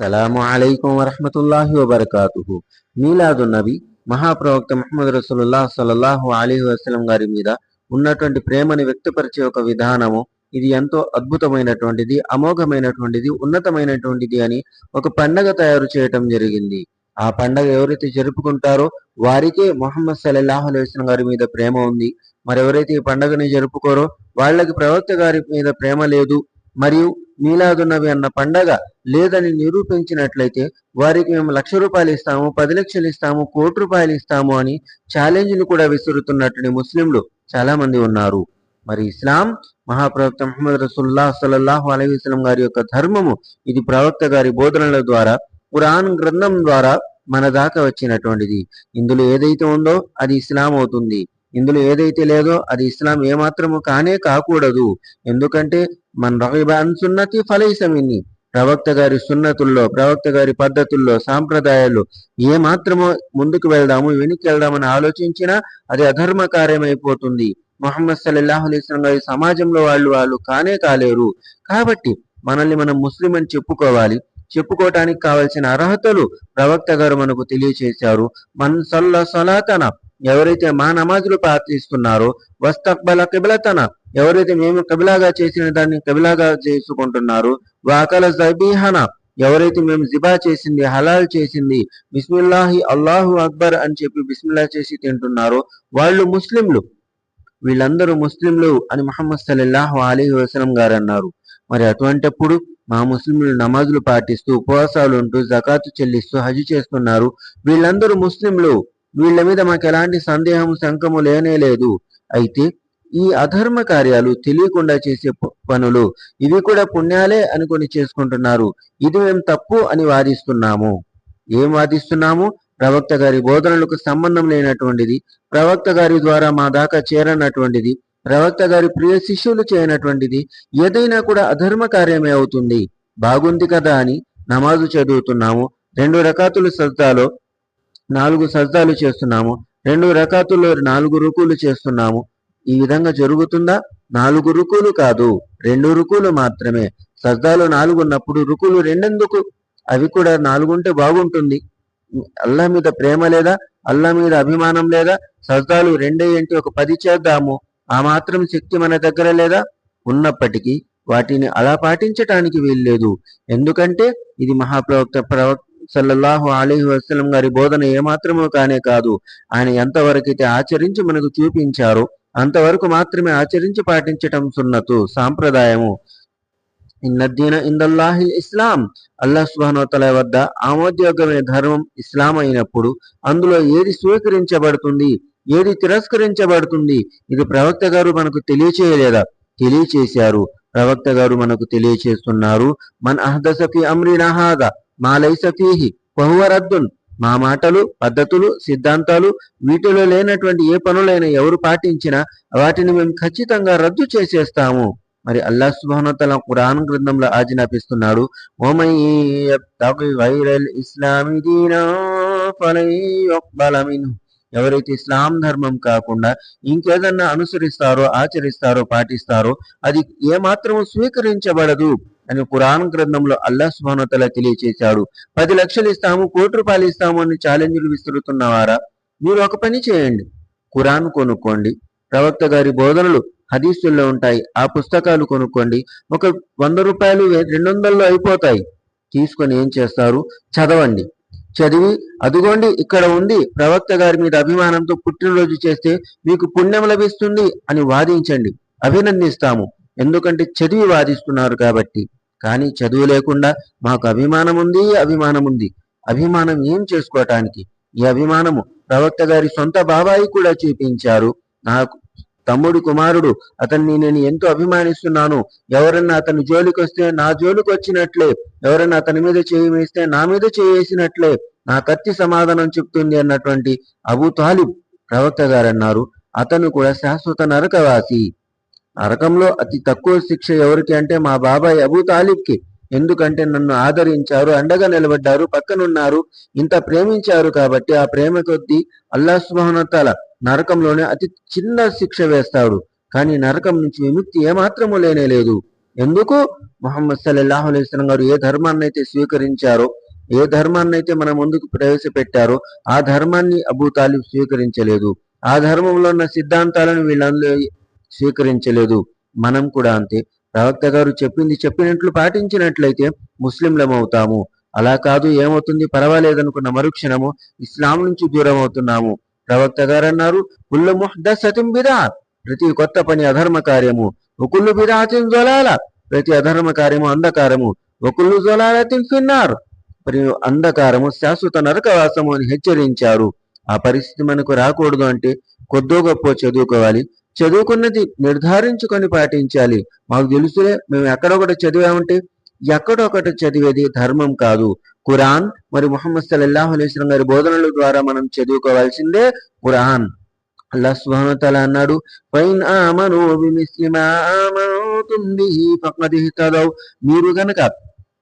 సలాము అలైకుం వరహ్మతుల్లాహి వబర్కాతుహు. మీలాదున్ నబి మహాప్రవక్త ముహమ్మద్ రసూలుల్లాహ్ సల్లల్లాహు అలైహి వసల్లం గారి మీద ఉన్నటువంటి ప్రేమని వ్యక్తపరిచే ఒక విధానము. ఇది ఎంతో అద్భుతమైనటువంటిది, అమోఘమైనటువంటిది, ఉన్నతమైనటువంటిది అని ఒక పండగ తయారు చేయటం జరిగింది. ఆ పండగ ఎవరైతే జరుపుకుంటారో వారికే ముహమ్మద్ సల్లల్లాహు అలైహి వసల్లం గారి మీద ప్రేమ ఉంది. మరెవరైతే ఈ పండగని జరుపుకోరో వాళ్ళకి ప్రవక్త గారి మీద ప్రేమ లేదు, మరియు మీలాదున్నవి అన్న పండగ లేదని నిరూపించినట్లయితే వారికి మేము ₹1,00,000 ఇస్తాము, 10 లక్షలు ఇస్తాము, ₹1,00,00,000 ఇస్తాము అని ఛాలెంజ్లు కూడా విసురుతున్నటువంటి ముస్లింలు చాలా మంది ఉన్నారు. మరి ఇస్లాం మహాప్రవక్త ముహమ్మద్ రసూలుల్లాహ్ సల్లల్లాహు అలైహి వసల్లం గారి యొక్క ధర్మము. ఇది ప్రవక్త గారి బోధనల ద్వారా, ఖురాన్ గ్రంథం ద్వారా మన దాకా వచ్చినటువంటిది. ఇందులో ఏదైతే ఉందో అది ఇస్లాం అవుతుంది, ఇందులో ఏదైతే లేదో అది ఇస్లాం ఏమాత్రము కానే కాకూడదు. ఎందుకంటే మన రగిబ అన్ సున్నతి ఫలైస మిన్ని, ప్రవక్త గారి సున్నతుల్లో, ప్రవక్త గారి పద్ధతుల్లో, సాంప్రదాయాల్లో ఏ మాత్రమో ముందుకు వెళ్దాము, వెనక్కి వెళ్దామని ఆలోచించినా అది అధర్మ కార్యమైపోతుంది. ముహమ్మద్ సల్లల్లాహు అలైహి వసల్లం గారి సమాజంలో వాళ్ళు కానే కాలేరు. కాబట్టి మనల్ని మనం ముస్లిం అని చెప్పుకోవాలి. చెప్పుకోవటానికి కావలసిన అర్హతలు ప్రవక్త గారు మనకు తెలియచేశారు. మన్ సల్ల సలాతన, ఎవరైతే మా నమాజులు పాటిస్తున్నారో, వస్తక్బల కిబ్లతన, ఎవరైతే మేము కబిలాగా చేసిన దాన్ని కబిలాగా చేసుకుంటున్నారు, వాకల జబీహన, ఎవరైతే మేము జిబా చేసింది హలాల్ చేసింది బిస్మిల్లాహి అల్లాహు అక్బర్ అని చెప్పి బిస్మిల్లా చేసి తింటున్నారో వాళ్ళు ముస్లింలు. వీళ్ళందరూ ముస్లింలు అని ముహమ్మద్ సల్లల్లాహు అలైహి వసల్లం గారు అన్నారు. మరి అటువంటిప్పుడు మా ముస్లింలు నమాజులు పాటిస్తూ, ఉపవాసాలు ఉంటూ, జకాతు చెల్లిస్తూ, హజ్ చేస్తున్నారు. వీళ్ళందరూ ముస్లింలు. వీళ్ళ మీద మాకు ఎలాంటి సందేహము, శంకము లేనే లేదు. అయితే ఈ అధర్మ కార్యాలు, తెలియకుండా చేసే పనులు, ఇవి కూడా పుణ్యాలే అనుకొని చేసుకుంటున్నారు. ఇది మేము తప్పు అని వాదిస్తున్నాము. ఏం వాదిస్తున్నాము? ప్రవక్త గారి బోధనలకు సంబంధం లేనటువంటిది, ప్రవక్త గారి ద్వారా మా దాకా చేరనటువంటిది, ప్రవక్త గారి ప్రియ శిష్యులు చేయనటువంటిది ఏదైనా కూడా అధర్మ కార్యమే అవుతుంది. బాగుంది కదా అని నమాజు చదువుతున్నాము, 2 రకాతులు సజ్దాలో 4 సజ్దాలు చేస్తున్నాము, 2 రకాతుల్లో 4 రుకులు చేస్తున్నాము. ఈ విధంగా జరుగుతుందా? 4 రుకులు కాదు, 2 రుకులు మాత్రమే. సజ్దాలు 4 ఉన్నప్పుడు రుకులు 2 ఎందుకు? అవి కూడా 4 ఉంటే బాగుంటుంది. అల్లా మీద ప్రేమ లేదా? అల్లా మీద అభిమానం లేదా? సజ్దాలు 2 ఏంటి, ఒక 10 చేద్దాము, ఆ మాత్రం శక్తి మన దగ్గర లేదా? ఉన్నప్పటికీ వాటిని అలా పాటించటానికి వీల్లేదు. ఎందుకంటే ఇది ప్రవక్త సల్లల్లాహు అలైహి వసల్లం గారి బోధన ఏమాత్రమూ కానే కాదు. ఆయన ఎంతవరకైతే ఆచరించి మనకు చూపించారో అంతవరకు మాత్రమే ఆచరించి పాటించటం సున్నతు, సాంప్రదాయము. ఇన్నద్దీన ఇందల్లాహిల్ ఇస్లాం, అల్లాహ్ సుబ్హానహు వ తఆలా వద్ద ఆమోదయోగ్యమైన ధర్మం ఇస్లాం అయినప్పుడు అందులో ఏది స్వీకరించబడుతుంది, ఏది తిరస్కరించబడుతుంది, ఇది ప్రవక్త గారు మనకు తెలియచేయలేదా? తెలియచేశారు. ప్రవక్త గారు మనకు తెలియచేస్తున్నారు. మన్ అహదస ఫీ అమ్రినా హాదా మా లైస ఫీహి ఫహువ రద్దున్. మా మాటలు, పద్ధతులు, సిద్ధాంతాలు వీటిలో లేనటువంటి ఏ పనులైనా ఎవరు పాటించినా వాటిని మేము ఖచ్చితంగా రద్దు చేసేస్తాము. మరి అల్లాహ్ సుబ్హానహు వ తఆలా ఖురాన్ గ్రంథంలో ఆజ్ఞాపిస్తున్నాడు, వమన్ యబ్తగి గైరల్ ఇస్లామి దీనన్ ఫలన్ యుక్బల మిన్హు. ఎవరైతే ఇస్లాం ధర్మం కాకుండా ఇంకేదన్నా అనుసరిస్తారో, ఆచరిస్తారో, పాటిస్తారో అది ఏమాత్రము స్వీకరించబడదు అని ఖురాన్ గ్రంథంలో అల్లాహ్ సుబ్హానహు వ తఆలా తెలియచేశాడు. 10 లక్షలు ఇస్తాము, ₹1,00,00,000 ఇస్తాము అని ఛాలెంజ్లు విసురుతున్నవారా, మీరు ఒక పని చేయండి, ఖురాన్ కొనుక్కోండి. ప్రవక్త గారి బోధనలు హదీసుల్లో ఉంటాయి, ఆ పుస్తకాలు కొనుక్కోండి. ఒక ₹100, 200లో అయిపోతాయి. తీసుకొని ఏం చేస్తారు? చదవండి. చదివి అదిగోండి ఇక్కడ ఉంది, ప్రవక్త గారి మీద అభిమానంతో పుట్టినరోజు చేస్తే మీకు పుణ్యం లభిస్తుంది అని వాదించండి, అభినందిస్తాము. ఎందుకంటే చదివి వాదిస్తున్నారు కాబట్టి. కానీ చదువు లేకుండా మాకు అభిమానం ఉంది, అభిమానం ఉంది, అభిమానం ఏం చేసుకోవటానికి? ఈ అభిమానము ప్రవక్త గారి సొంత బాబాయి కూడా చూపించారు. నాకు తమ్ముడి కుమారుడు, అతన్ని నేను ఎంతో అభిమానిస్తున్నాను, ఎవరన్నా అతని జోలికి వస్తే నా జోలికి వచ్చినట్లే, ఎవరన్నా అతని మీద చేయి వేస్తే నా మీద చేసినట్లే, నా కత్తి సమాధానం చెప్తుంది అన్నటువంటి అబూ తాలిబ్ ప్రవక్త గారు అన్నారు, అతను కూడా శాశ్వత నరకవాసి. నరకంలో అతి తక్కువ శిక్ష ఎవరికి అంటే మా బాబాయ్ అబూ తాలిబ్కి. ఎందుకంటే నన్ను ఆదరించారు, అండగా నిలబడ్డారు, పక్కనున్నారు, ఇంత ప్రేమించారు. కాబట్టి ఆ ప్రేమ కొద్దీ అల్లాహ్ సుబ్హానహు వ తఆలా నరకంలోనే అతి చిన్న శిక్ష వేస్తాడు. కానీ నరకం నుంచి విముక్తి ఏమాత్రము లేనే లేదు. ఎందుకు? ముహమ్మద్ సల్లల్లాహు అలైహి వసల్లం గారు ఏ ధర్మాన్ని అయితే స్వీకరించారో, ఏ ధర్మాన్ని అయితే మన ముందుకు ప్రవేశపెట్టారో ఆ ధర్మాన్ని అబూ తాలిబ్ స్వీకరించలేదు. ఆ ధర్మంలో ఉన్న సిద్ధాంతాలను వీళ్ళందరూ స్వీకరించలేదు. మనం కూడా అంతే. ప్రవక్త గారు చెప్పింది చెప్పినట్లు పాటించినట్లయితే ముస్లింలం అవుతాము. అలా కాదు, ఏమవుతుంది, పర్వాలేదనుకున్న మరుక్షణము ఇస్లాం నుంచి దూరం అవుతున్నాము. ప్రవక్త గారు అన్నారు, కుల్లు ముహ్దసతిన్ బిదా, ప్రతి కొత్త పని అధర్మ కార్యము. వకుల్లు బిదాతిన్ జలాల, ప్రతి అధర్మ కార్యము అంధకారము. వకుల్లు జలాలతిన్ ఫిన్నార్, మరియు అంధకారము శాశ్వత నరకవాసము అని హెచ్చరించారు. ఆ పరిస్థితి మనకు రాకూడదు అంటే కొద్దో గొప్ప చదువుకోవాలి. చదువుకున్నది నిర్ధారించుకొని పాటించాలి. మాకు తెలుసులే, మేము ఎక్కడొకటి చదివామంటే ఎక్కడొకటి చదివేది ధర్మం కాదు. ఖురాన్ మరి ముహమ్మద్ సల్లల్లాహు అలైహి వసల్లం గారి బోధనల ద్వారా మనం చదువుకోవాల్సిందే ఖురాన్. అల్లాహ్ సుబ్హానహు వ తఆలా అన్నాడు, ఫైన్ ఆమను బిమిస్లి మా ఆమంతుం బిహి ఫఖద్ ఇహ్తదౌ, మీరు గనక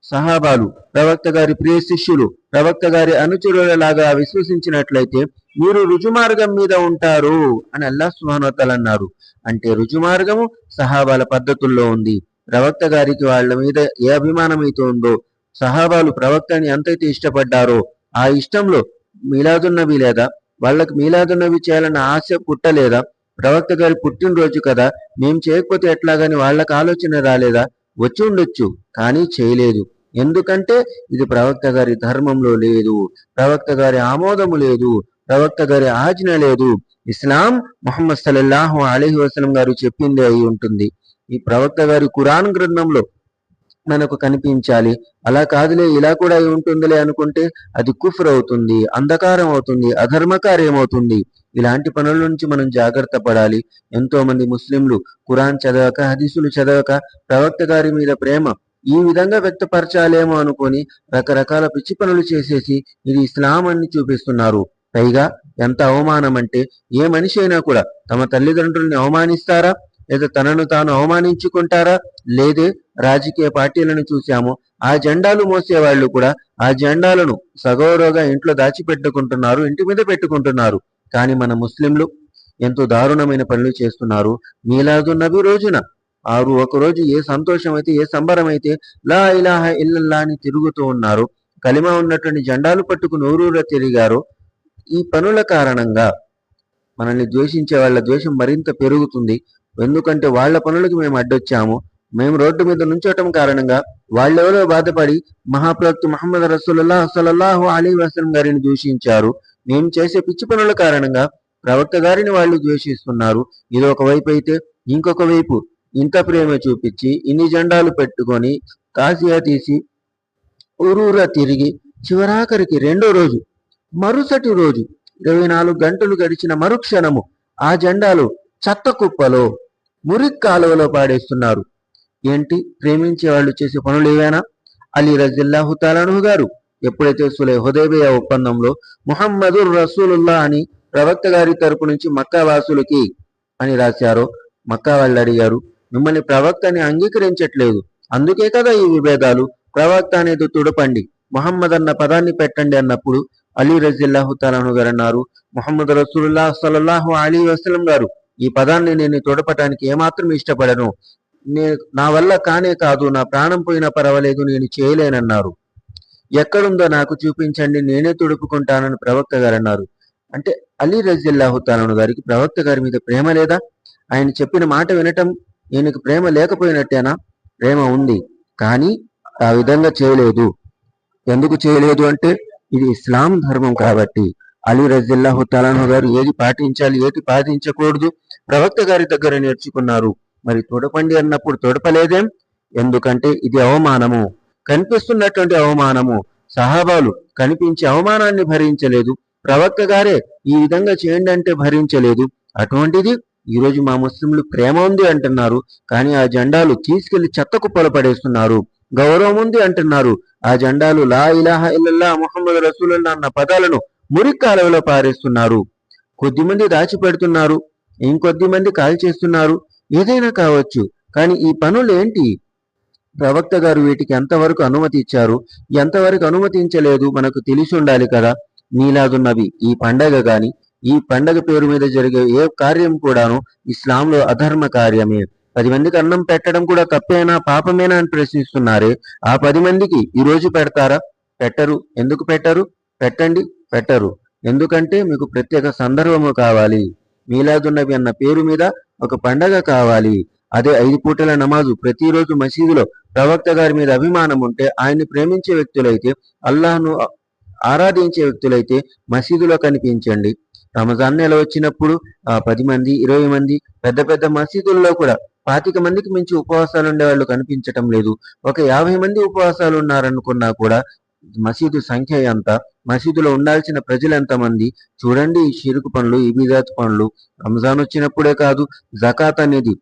సహాబాలు, ప్రవక్త గారి ప్రియ శిష్యులు, ప్రవక్త గారి అనుచరులలాగా విశ్వసించినట్లయితే మీరు రుజుమార్గం మీద ఉంటారు అని అల్లాహ్ సుబ్హానహు వ తఆలా అన్నారు. అంటే రుజుమార్గము సహాబాల పద్ధతుల్లో ఉంది. ప్రవక్త గారికి వాళ్ళ మీద ఏ అభిమానం అయితే ఉందో, సహాబాలు ప్రవక్తని ఎంతైతే ఇష్టపడ్డారో ఆ ఇష్టంలో మీలాదున్నవి లేదా, వాళ్ళకి మీలాదున్నవి చేయాలన్న ఆశ పుట్టలేదా? ప్రవక్త గారి పుట్టినరోజు కదా, మేం చేయకపోతే ఎట్లాగని వాళ్ళకి ఆలోచన రాలేదా? వచ్చి ఉండొచ్చు, కానీ చేయలేదు. ఎందుకంటే ఇది ప్రవక్త గారి ధర్మంలో లేదు, ప్రవక్త గారి ఆమోదము లేదు, ప్రవక్త గారి ఆజ్ఞ లేదు. ఇస్లాం ముహమ్మద్ సల్లల్లాహు అలైహి వసల్లం గారు చెప్పిందే అయి ఉంటుంది. ఈ ప్రవక్త గారి ఖురాన్ గ్రంథంలో మనకు కనిపించాలి. అలా కాదులే, ఇలా కూడా అయి ఉంటుందిలే అనుకుంటే అది కుఫ్ర్ అవుతుంది, అంధకారం అవుతుంది, అధర్మకార్యం అవుతుంది. ఇలాంటి పనుల నుంచి మనం జాగ్రత్త పడాలి. ఎంతో మంది ముస్లింలు ఖురాన్ చదవక, హదీసులు చదవక ప్రవక్త గారి మీద ప్రేమ ఈ విధంగా వ్యక్తపరచాలేమో అనుకొని రకరకాల పిచ్చి పనులు చేసేసి ఇది ఇస్లాం అని చూపిస్తున్నారు. పైగా ఎంత అవమానం అంటే, ఏ మనిషి అయినా కూడా తమ తల్లిదండ్రుల్ని అవమానిస్తారా, లేదా తనను తాను అవమానించుకుంటారా? లేదే. రాజకీయ పార్టీలను చూశాము, ఆ జెండాలు మోసేవాళ్ళు కూడా ఆ జెండాలను సగౌరవగా ఇంట్లో దాచిపెట్టుకుంటున్నారు, ఇంటి మీద పెట్టుకుంటున్నారు. కానీ మన ముస్లింలు ఎంతో దారుణమైన పనులు చేస్తున్నారు. మీలాదున్ నబీ రోజున ఒక రోజు ఏ సంతోషం అయితే, ఏ సంబరం అయితే లా ఇలాహ ఇల్లల్లా అని తిరుగుతూ ఉన్నారు, కలిమా ఉన్నటువంటి జెండాలు పట్టుకుని ఊరూరా తిరిగారో, ఈ పనుల కారణంగా మనల్ని ద్వేషించే వాళ్ళ ద్వేషం మరింత పెరుగుతుంది. ఎందుకంటే వాళ్ళ పనులకు మేము అడ్డొచ్చాము, మేము రోడ్డు మీద నుంచోటం కారణంగా వాళ్ళెవరో బాధపడి మహాప్రవక్త ముహమ్మద్ రసూలుల్లాహ్ సల్లల్లాహు అలైహి వసల్లం గారిని దూషించారు. మేము చేసే పిచ్చి పనుల కారణంగా ప్రవక్త గారిని వాళ్ళు ద్వేషిస్తున్నారు. ఇది ఒకవైపు అయితే, ఇంకొక వైపు ఇంత ప్రేమ చూపించి ఇన్ని జెండాలు పెట్టుకొని తాసియా తీసి ఊరూరా తిరిగి చివరాఖరికి రెండో రోజు, మరుసటి రోజు 24 గంటలు గడిచిన మరుక్షణము ఆ జెండాలు చెత్త కుప్పలో, మురికి కాలువలో పాడేస్తున్నారు. ఏంటి, ప్రేమించే వాళ్ళు చేసే పనులు ఏవైనా? అలీ రజిల్లాహు తాలాను గారు ఎప్పుడైతే హుదైబియా ఒప్పందంలో ముహమ్మదుర్ రసూలుల్లాహ్ అని ప్రవక్త గారి తరపు నుంచి మక్కా వాసులకి అని రాశారో, మక్కా వాళ్ళు అడిగారు, మిమ్మల్ని ప్రవక్త అని అంగీకరించట్లేదు, అందుకే కదా ఈ విభేదాలు, ప్రవక్త అనేది తుడపండి, ముహమ్మద్ అన్న పదాన్ని పెట్టండి అన్నప్పుడు అలీ రజిల్లాహు తాలాను గారు అన్నారు, ముహమ్మద్ రసూలుల్లాహ్ సల్లల్లాహు అలైహి వసల్లం గారు, ఈ పదాన్ని నేను తొడపటానికి ఏమాత్రం ఇష్టపడను, నా వల్ల కానే కాదు, నా ప్రాణం పోయినా పర్వాలేదు, నేను చేయలేనన్నారు. ఎక్కడుందో నాకు చూపించండి, నేనే తుడుపుకుంటానని ప్రవక్త గారు అన్నారు. అంటే అలీ రజిల్లాహు తాలాను గారికి ప్రవక్త గారి మీద ప్రేమ లేదా? ఆయన చెప్పిన మాట వినటం ఈయనకు ప్రేమ లేకపోయినట్టేనా? ప్రేమ ఉంది, కానీ ఆ విధంగా చేయలేదు. ఎందుకు చేయలేదు అంటే ఇది ఇస్లాం ధర్మం కాబట్టి. అలీ రజిల్లాహు తాలాను గారు ఏది పాటించాలి, ఏది పాటించకూడదు ప్రవక్త గారి దగ్గర నేర్చుకున్నారు. మరి తొడపండి అన్నప్పుడు తొడపలేదేం? ఎందుకంటే ఇది అవమానము, కనిపిస్తున్నటువంటి అవమానము. సహాబాలు కనిపించే అవమానాన్ని భరించలేదు, ప్రవక్త గారే ఈ విధంగా చేయండి అంటే భరించలేదు. అటువంటిది ఈరోజు మా ముస్లింలు ప్రేమ ఉంది అంటున్నారు, కానీ ఆ జెండాలు తీసుకెళ్లి చెత్త కుప్పలు పడేస్తున్నారు. గౌరవం ఉంది అంటున్నారు, ఆ జెండాలు లా ఇలాహ ఇల్లల్లా ముహమ్మద్ రసూలుల్లాహ్ అన్న పదాలను మురికి కాలువలో పారేస్తున్నారు. కొద్దిమంది దాచిపెడుతున్నారు, ఇంకొద్ది మంది కాల్చేస్తున్నారు. ఏదైనా కావచ్చు, కానీ ఈ పనులు ఏంటి? ప్రవక్త గారు వీటికి ఎంతవరకు అనుమతి ఇచ్చారు, ఎంతవరకు అనుమతించలేదు మనకు తెలిసి ఉండాలి కదా. మీలాదున్ నబీ ఈ పండగ గాని, ఈ పండగ పేరు మీద జరిగే ఏ కార్యం కూడాను ఇస్లాంలో అధర్మ కార్యమే. 10 మందికి అన్నం పెట్టడం కూడా తప్పేనా, పాపమేనా అని ప్రశ్నిస్తున్నారే. ఆ 10 మందికి ఈ రోజు పెడతారా? పెట్టరు. ఎందుకు పెట్టరు? పెట్టండి. పెట్టరు. ఎందుకంటే మీకు ప్రత్యేక సందర్భము కావాలి. మీలాదున్నబి అన్న పేరు మీద ఒక పండగ కావాలి. అదే 5 పూటల నమాజు ప్రతిరోజు మసీదులో ప్రవక్త గారి మీద అభిమానం ఉంటే, ఆయన్ని ప్రేమించే వ్యక్తులైతే, అల్లాహ్ను ఆరాధించే వ్యక్తులైతే మసీదులో కనిపించండి. రంజాన్ నెల వచ్చినప్పుడు 10 మంది, 20 మంది పెద్ద పెద్ద మసీదుల్లో కూడా 25 మందికి మించి ఉపవాసాలు ఉండే వాళ్ళు కనిపించటం లేదు. ఒక 50 మంది ఉపవాసాలు ఉన్నారనుకున్నా కూడా మసీదు సంఖ్య ఎంత, మసీదులో ఉండాల్సిన ప్రజలు ఎంతమంది చూడండి. ఈ షిరుకు పనులు, ఈ బిదాత్ పనులు రంజాన్ వచ్చినప్పుడే కాదు, జకాత్ అనేది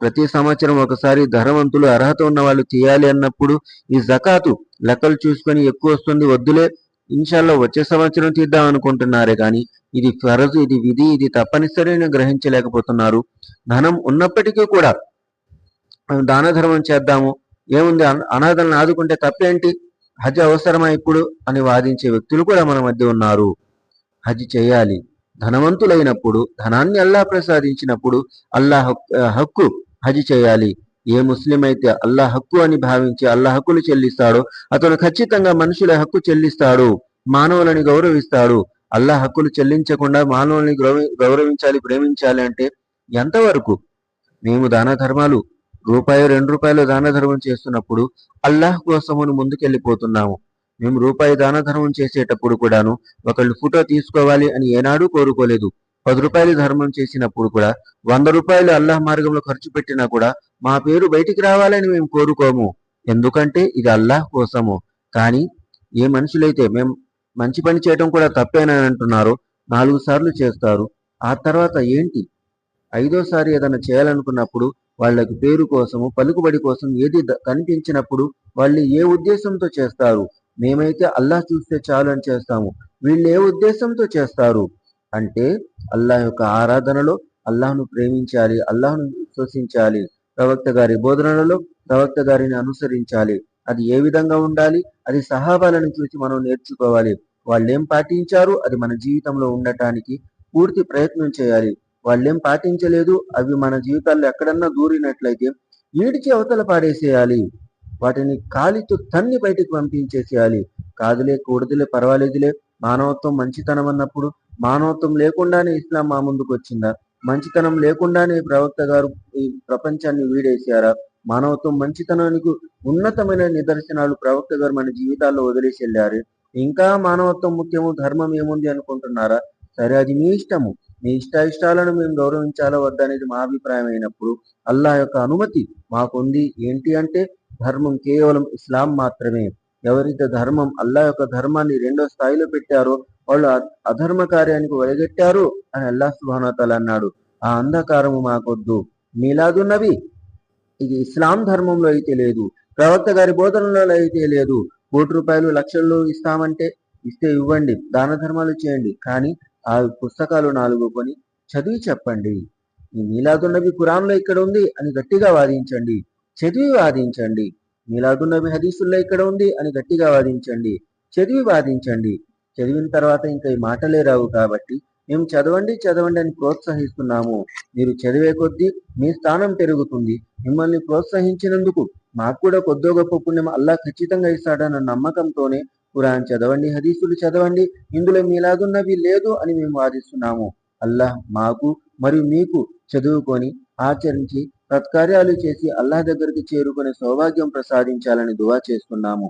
ప్రతి సంవత్సరం ఒకసారి ధనవంతులు అర్హత ఉన్న వాళ్ళు చేయాలి అన్నప్పుడు ఈ జకాతు లెక్కలు చూసుకొని ఎక్కువ వస్తుంది, వద్దులే ఇన్షాల్లో వచ్చే సంవత్సరం తీద్దాం అనుకుంటున్నారే కానీ ఇది ఫరజు, ఇది విధి, ఇది తప్పనిసరి అని గ్రహించలేకపోతున్నారు. ధనం ఉన్నప్పటికీ కూడా దాన ధర్మం చేద్దాము, ఏముంది, అనాథలను ఆదుకుంటే తప్పేంటి, హజ్ అవసరమా ఇప్పుడు అని వాదించే వ్యక్తులు కూడా మన మధ్య ఉన్నారు. హజ్ చేయాలి. ధనవంతులైనప్పుడు, ధనాన్ని అల్లాహ్ ప్రసాదించినప్పుడు అల్లాహ్ హక్కు హజ్ చేయాలి. ఏ ముస్లిం అయితే అల్లాహ్ హక్కు అని భావించి అల్లాహ్ హక్కులు చెల్లిస్తాడో అతను ఖచ్చితంగా మనుషుల హక్కు చెల్లిస్తాడు, మానవులని గౌరవిస్తాడు. అల్లాహ్ హక్కులు చెల్లించకుండా మానవుల్ని గౌరవించాలి, ప్రేమించాలి అంటే ఎంతవరకు? మేము దాన ధర్మాలు రూపాయి 2 రూపాయలు దాన ధర్మం చేస్తున్నప్పుడు అల్లాహ్ కోసమును ముందుకెళ్ళిపోతున్నాము. మేము రూపాయి దాన ధర్మం చేసేటప్పుడు కూడాను ఒకళ్ళు ఫోటో తీసుకోవాలి అని ఏనాడూ కోరుకోలేదు. 10 రూపాయలు ధర్మం చేసినప్పుడు కూడా 100 రూపాయలు అల్లాహ్ మార్గంలో ఖర్చు పెట్టినా కూడా మా పేరు బయటికి రావాలని మేము కోరుకోము. ఎందుకంటే ఇది అల్లాహ్ కోసము. కానీ ఏ మనుషులైతే మేము మంచి పని చేయడం కూడా తప్పేనని అంటున్నారో 4 సార్లు చేస్తారు. ఆ తర్వాత ఏంటి, 5ఓసారి ఏదైనా చేయాలనుకున్నప్పుడు వాళ్ళకి పేరు కోసము, పలుకుబడి కోసం ఏది కనిపించినప్పుడు వాళ్ళు ఏ ఉద్దేశంతో చేస్తారు? మేమైతే అల్లాహ్ చూస్తే చాలు అని చేస్తాము. వీళ్ళు ఏ ఉద్దేశంతో చేస్తారు అంటే అల్లాహ్ యొక్క ఆరాధనలో అల్లాహ్ను ప్రేమించాలి, అల్లాహ్ను విశ్వసించాలి, ప్రవక్త గారి బోధనలలో ప్రవక్త గారిని అనుసరించాలి. అది ఏ విధంగా ఉండాలి, అది సహాబాలను చూసి మనం నేర్చుకోవాలి. వాళ్ళు ఏం పాటించారు అది మన జీవితంలో ఉండటానికి పూర్తి ప్రయత్నం చేయాలి. వాళ్ళేం పాటించలేదు, అవి మన జీవితాల్లో ఎక్కడన్నా దూరినట్లయితే ఈడ్చి అవతల పాడేసేయాలి. వాటిని కాలితో తన్ని బయటికి పంపించేసేయాలి. కాదులే, కూడదులే, పర్వాలేదులే, మానవత్వం మంచితనం అన్నప్పుడు మానవత్వం లేకుండానే ఇస్లాం మా ముందుకు వచ్చిందా? మంచితనం లేకుండానే ప్రవక్త గారు ఈ ప్రపంచాన్ని వీడేశారా? మానవత్వం మంచితనానికి ఉన్నతమైన నిదర్శనాలు ప్రవక్త గారు మన జీవితాల్లో వదిలేసి వెళ్ళారు. ఇంకా మానవత్వం ముఖ్యము, ధర్మం ఏముంది అనుకుంటున్నారా? సరే, అది మీ ఇష్టము. మీ ఇష్టాలను మేము గౌరవించాలా వద్దా అనేది మా అభిప్రాయం అయినప్పుడు అల్లాహ్ యొక్క అనుమతి మాకుంది. ఏంటి అంటే ధర్మం కేవలం ఇస్లాం మాత్రమే. ఎవరైతే ధర్మం అల్లాహ్ యొక్క ధర్మాన్ని 2వ స్థాయిలో పెట్టారో వాళ్ళు అధర్మ కార్యానికి ఒరగట్టారు అని అల్లాహ్ సుబ్హానహు వ తఆలా అన్నాడు. ఆ అంధకారము మాకొద్దు. మీలాదున్నబి ఇది ఇస్లాం ధర్మంలో అయితే లేదు, ప్రవక్త గారి బోధనలలో అయితే లేదు. 1,00,00,000 రూపాయలు, లక్షలు ఇస్తామంటే ఇస్తే ఇవ్వండి, దాన ధర్మాలు చేయండి, కానీ ఆ పుస్తకాలు 4 కొని చదివి చెప్పండి. ఈ మీలాదున్నబి ఖురాన్లో ఇక్కడ ఉంది అని గట్టిగా వాదించండి, చదివి వాదించండి. మీలాదున్నబి హదీసుల్లో ఇక్కడ ఉంది అని గట్టిగా వాదించండి, చదివి వాదించండి. చదివిన తర్వాత ఇంకా ఈ మాటలే రావు కాబట్టి మేము చదవండి చదవండి అని ప్రోత్సహిస్తున్నాము. మీరు చదివే కొద్దీ మీ స్థానం పెరుగుతుంది. మిమ్మల్ని ప్రోత్సహించినందుకు మాకు కూడా కొద్దో గొప్ప పుణ్యం అల్లాహ్ ఖచ్చితంగా ఇస్తాడన్న నమ్మకంతోనే ఖురాన్ చదవండి, హదీసులు చదవండి. ఇందులో మీలాదున్నబి లేదు అని మేము వాదిస్తున్నాము. అల్లాహ్ మాకు మరియు మీకు చదువుకొని ఆచరించి సత్కార్యాలు చేసి అల్లాహ్ దగ్గరికి చేరుకునే సౌభాగ్యం ప్రసాదించాలని దువా చేస్తున్నాము.